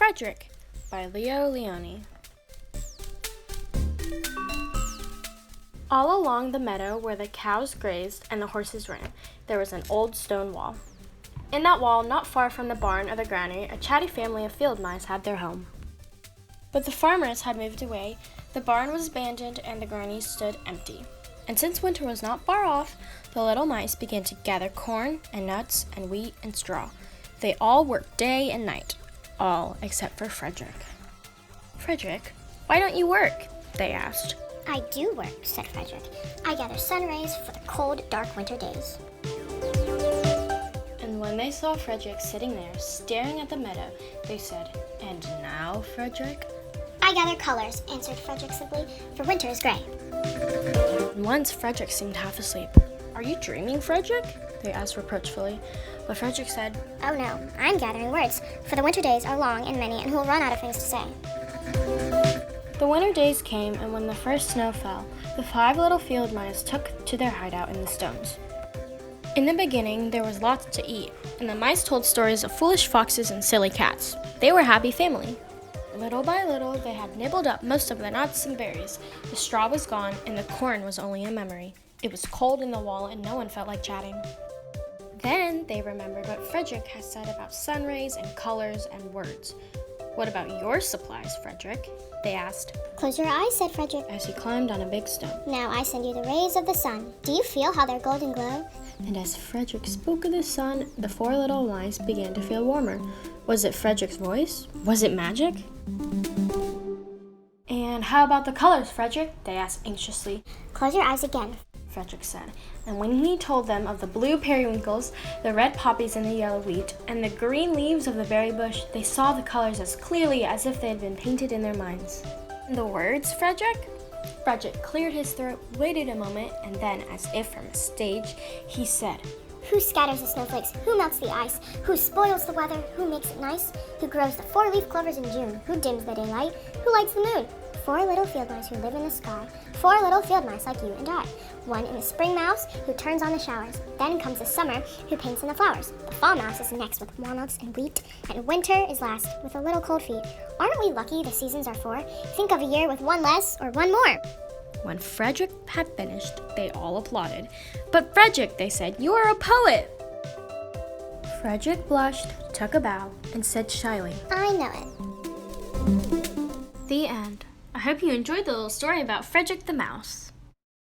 Frederick by Leo Leone. All along the meadow where the cows grazed and the horses ran, there was an old stone wall. In that wall, not far from the barn or the granary, a chatty family of field mice had their home. But the farmers had moved away, the barn was abandoned, and the granary stood empty. And since winter was not far off, the little mice began to gather corn and nuts and wheat and straw. They all worked day and night, all except for Frederick. "Frederick, why don't you work?" they asked. "I do work," said Frederick. "I gather sun rays for the cold, dark winter days." And when they saw Frederick sitting there, staring at the meadow, they said, "And now, Frederick?" "I gather colors," answered Frederick simply, "for winter is gray." And once Frederick seemed half asleep. "Are you dreaming, Frederick?" they asked reproachfully. But Frederick said, "Oh no, I'm gathering words, for the winter days are long and many, and we'll run out of things to say." The winter days came, and when the first snow fell, the 5 little field mice took to their hideout in the stones. In the beginning, there was lots to eat, and the mice told stories of foolish foxes and silly cats. They were a happy family. Little by little, they had nibbled up most of the nuts and berries. The straw was gone, and the corn was only a memory. It was cold in the wall, and no one felt like chatting. Then they remembered what Frederick had said about sun rays and colors and words. "What about your supplies, Frederick?" they asked, "Close your eyes," said Frederick. as he climbed on a big stone. "Now I send you the rays of the sun. Do you feel how their golden glow?" And as Frederick spoke of the sun, the 4 little mice began to feel warmer. Was it Frederick's voice? Was it magic? "And how about the colors, Frederick?" they asked anxiously. "Close your eyes again," Frederick said. And when he told them of the blue periwinkles, the red poppies and the yellow wheat, and the green leaves of the berry bush, they saw the colors as clearly as if they had been painted in their minds. "And the words, Frederick?" Frederick cleared his throat, waited a moment, and then, as if from a stage, he said, "Who scatters the snowflakes? Who melts the ice? Who spoils the weather? Who makes it nice? Who grows the 4-leaf clovers in June? Who dims the daylight? Who lights the moon? 4 little field mice who live in the sky. 4 little field mice like you and I. 1 in the spring mouse who turns on the showers. Then comes the summer who paints in the flowers. The fall mouse is next with walnuts and wheat. And winter is last with a little cold feet. Aren't we lucky the seasons are 4? Think of a year with 1 less or 1 more." When Frederick had finished, they all applauded. "But Frederick," they said, "you are a poet." Frederick blushed, took a bow, and said shyly, "I know it." The end. I hope you enjoyed the little story about Frederick the Mouse.